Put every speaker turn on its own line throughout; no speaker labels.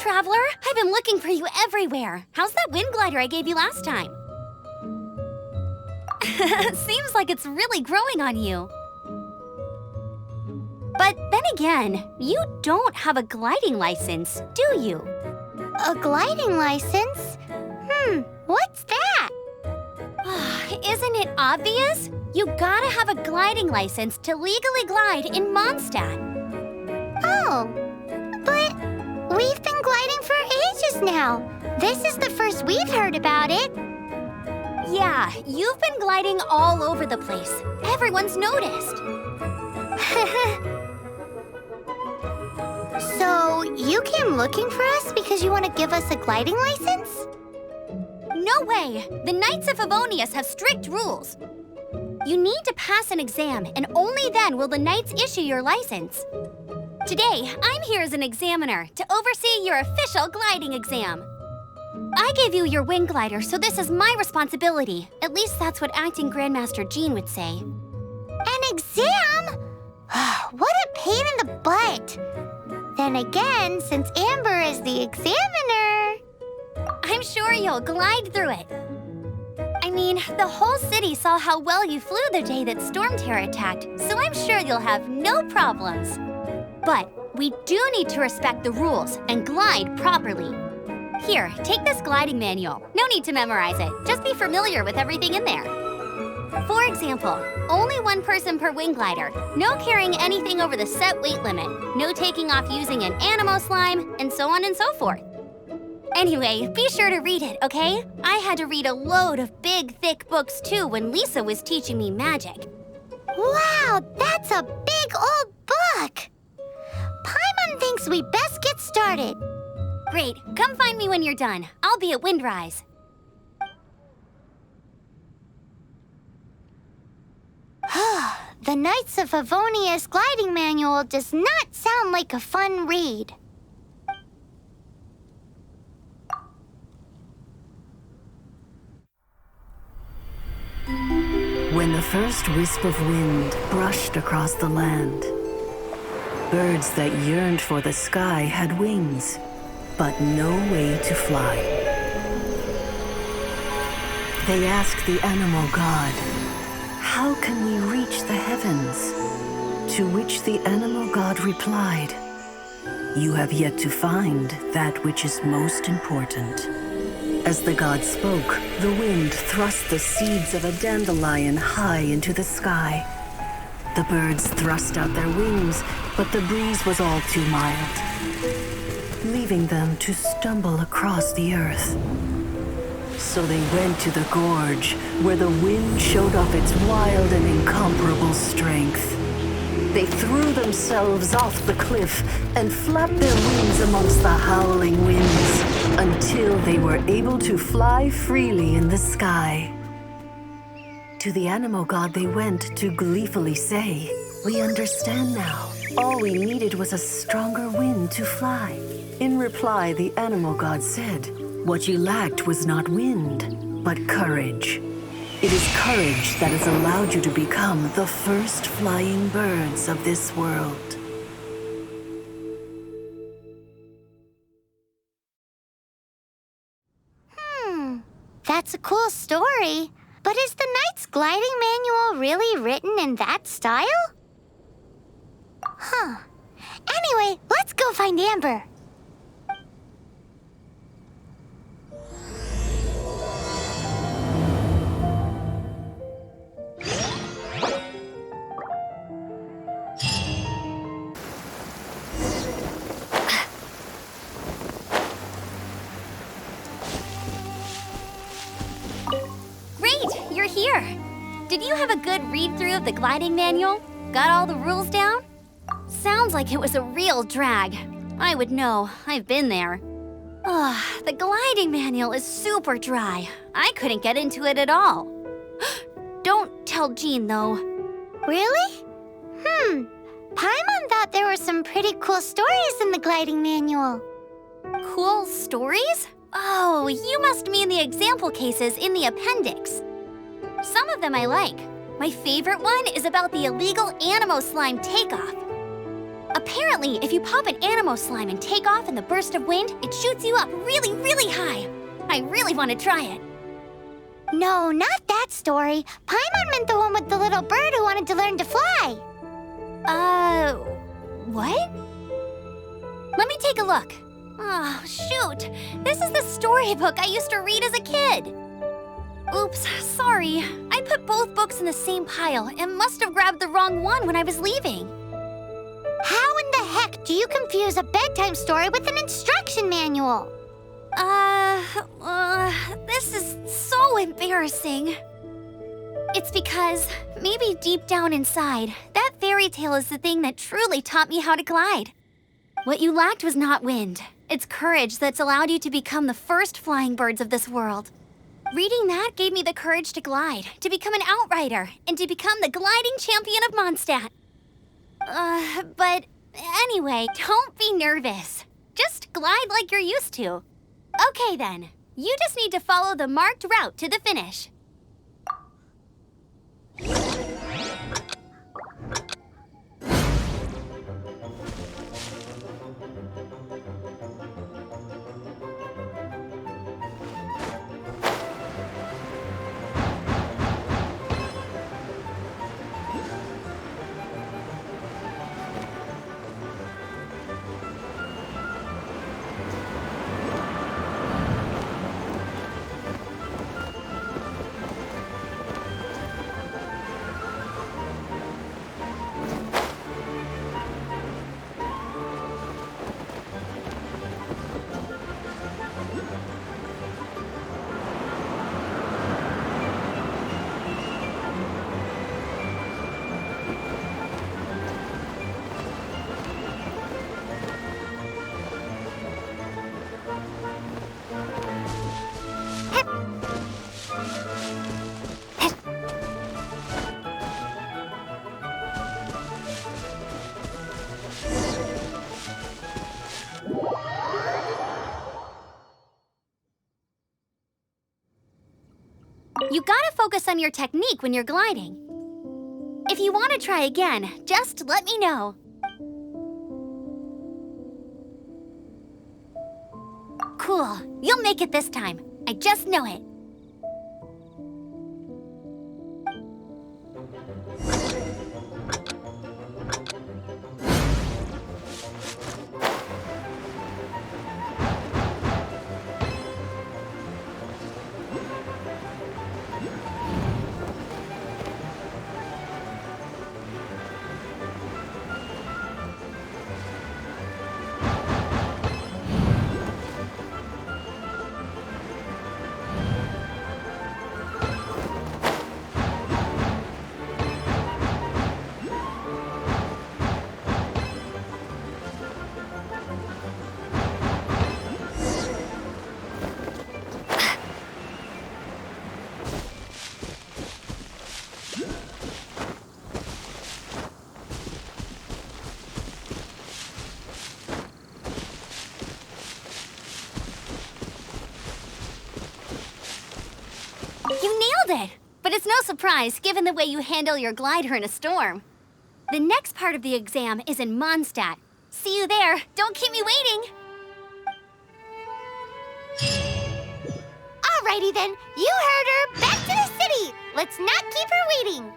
Traveler! I've been looking for you everywhere. How's that wind glider I gave you last time? Seems like it's really growing on you. But then again, you don't have a gliding license, do you?
A gliding license? What's that?
Isn't it obvious? You gotta have a gliding license to legally glide in Mondstadt.
Oh, but we've been gliding for ages now. This is the first we've heard about it.
Yeah, you've been gliding all over the place. Everyone's noticed.
So, you came looking for us because you want to give us a gliding license?
No way! The Knights of Favonius have strict rules. You need to pass an exam, and only then will the Knights issue your license. Today, I'm here as an examiner to oversee your official gliding exam. I gave you your wing glider, so this is my responsibility. At least that's what Acting Grandmaster Jean would say.
An exam? What a pain in the butt. Then again, since Amber is the examiner...
I'm sure you'll glide through it. I mean, the whole city saw how well you flew the day that Storm Terror attacked, so I'm sure you'll have no problems. But we do need to respect the rules and glide properly. Here, take this gliding manual. No need to memorize it. Just be familiar with everything in there. For example, only one person per wing glider, no carrying anything over the set weight limit, no taking off using an animo slime, and so on and so forth. Anyway, be sure to read it, okay? I had to read a load of big, thick books too when Lisa was teaching me magic.
Wow, that's a big old book! Paimon thinks we best get started.
Great, come find me when you're done. I'll be at Windrise.
The Knights of Favonius gliding manual does not sound like a fun read.
When the first wisp of wind brushed across the land, birds that yearned for the sky had wings, but no way to fly. They asked the animal god, "How can we reach the heavens?" To which the animal god replied, "You have yet to find that which is most important." As the god spoke, the wind thrust the seeds of a dandelion high into the sky. The birds thrust out their wings, but the breeze was all too mild, leaving them to stumble across the earth. So they went to the gorge, where the wind showed off its wild and incomparable strength. They threw themselves off the cliff and flapped their wings amongst the howling winds until they were able to fly freely in the sky. To the animal god they went to gleefully say, "We understand now. All we needed was a stronger wind to fly." In reply, the animal god said, "What you lacked was not wind, but courage. It is courage that has allowed you to become the first flying birds of this world."
That's a cool story. But is the Knight's gliding manual really written in that style? Anyway, let's go find Amber.
Here. Did you have a good read-through of the gliding manual? Got all the rules down? Sounds like it was a real drag. I would know. I've been there. The gliding manual is super dry. I couldn't get into it at all. Don't tell Jean, though.
Really? Paimon thought there were some pretty cool stories in the gliding manual.
Cool stories? Oh, you must mean the example cases in the appendix. Some of them I like. My favorite one is about the illegal animo slime takeoff. A Apparently, if you pop an animo slime and take off in the burst of wind, it shoots you up really, really high. I really want to try it.
No, not that story. Paimon meant the one with the little bird who wanted to learn to fly.
What? Let me take a look. Oh, shoot. This is the storybook I used to read as a kid. Oops, sorry. I put both books in the same pile and must have grabbed the wrong one when I was leaving.
How in the heck do you confuse a bedtime story with an instruction manual?
This is so embarrassing. It's because maybe deep down inside, that fairy tale is the thing that truly taught me how to glide. What you lacked was not wind. It's courage that's allowed you to become the first flying birds of this world. Reading that gave me the courage to glide, to become an outrider, and to become the gliding champion of Mondstadt. But anyway, don't be nervous. Just glide like you're used to. Okay then, you just need to follow the marked route to the finish. You gotta focus on your technique when you're gliding. If you want to try again, just let me know. Cool, you'll make it this time. I just know it. You nailed it! But it's no surprise, given the way you handle your glider in a storm. The next part of the exam is in Mondstadt. See you there. Don't keep me waiting.
Alrighty then, you heard her. Back to the city. Let's not keep her waiting.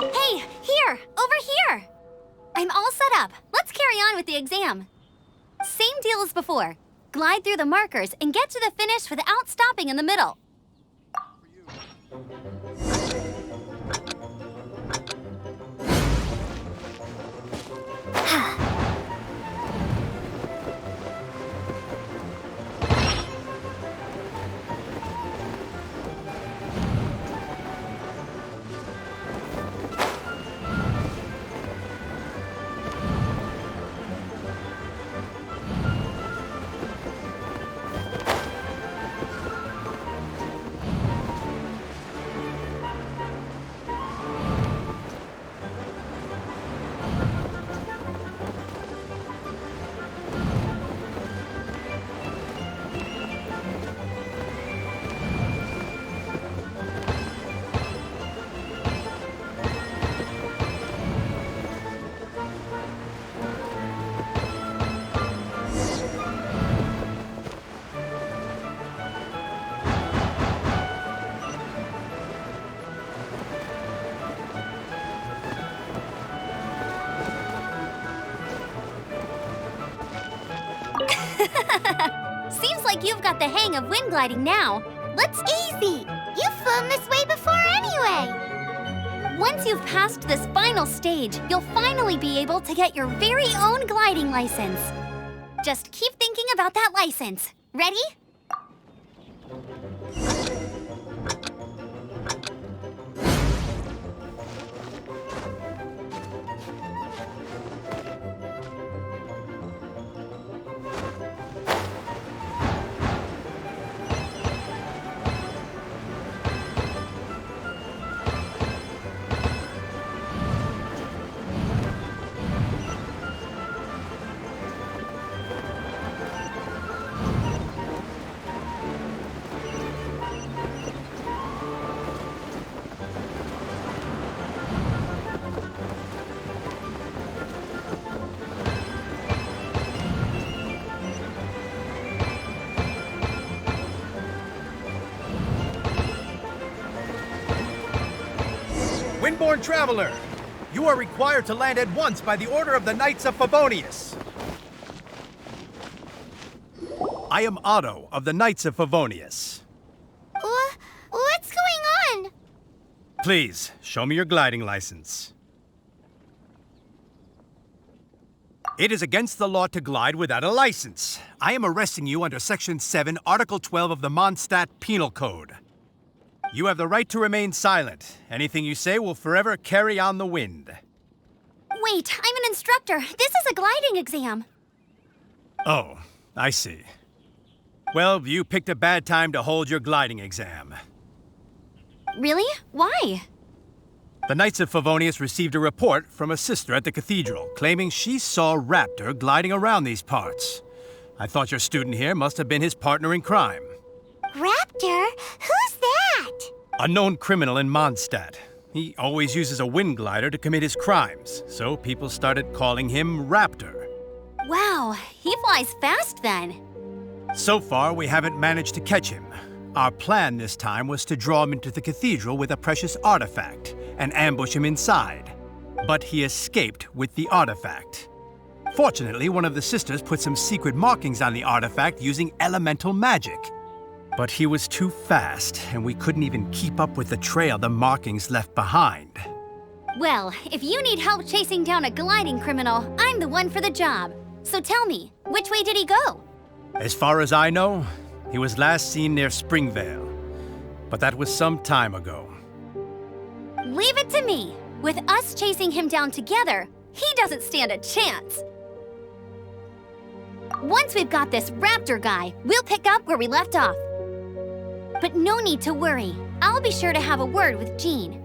Hey, here! Over here! I'm all set up. Let's carry on with the exam. Same deal as before. Glide through the markers and get to the finish without stopping in the middle. like you've got the hang of wind gliding now.
Let's easy! You've flown this way before anyway!
Once you've passed this final stage, you'll finally be able to get your very own gliding license. Just keep thinking about that license. Ready?
Windborne traveler, you are required to land at once by the order of the Knights of Favonius. I am Otto of the Knights of Favonius.
What's going on?
Please, show me your gliding license. It is against the law to glide without a license. I am arresting you under Section 7, Article 12 of the Mondstadt Penal Code. You have the right to remain silent. Anything you say will forever carry on the wind.
Wait, I'm an instructor. This is a gliding exam.
Oh, I see. Well, you picked a bad time to hold your gliding exam.
Really? Why?
The Knights of Favonius received a report from a sister at the cathedral claiming she saw Raptor gliding around these parts. I thought your student here must have been his partner in crime.
Raptor? Who's that?
A known criminal in Mondstadt. He always uses a wind glider to commit his crimes, so people started calling him Raptor.
Wow, he flies fast then.
So far, we haven't managed to catch him. Our plan this time was to draw him into the cathedral with a precious artifact and ambush him inside. But he escaped with the artifact. Fortunately, one of the sisters put some secret markings on the artifact using elemental magic. But he was too fast, and we couldn't even keep up with the trail the markings left behind.
Well, if you need help chasing down a gliding criminal, I'm the one for the job. So tell me, which way did he go?
As far as I know, he was last seen near Springvale. But that was some time ago.
Leave it to me. With us chasing him down together, he doesn't stand a chance. Once we've got this Raptor guy, we'll pick up where we left off. But no need to worry. I'll be sure to have a word with Jean.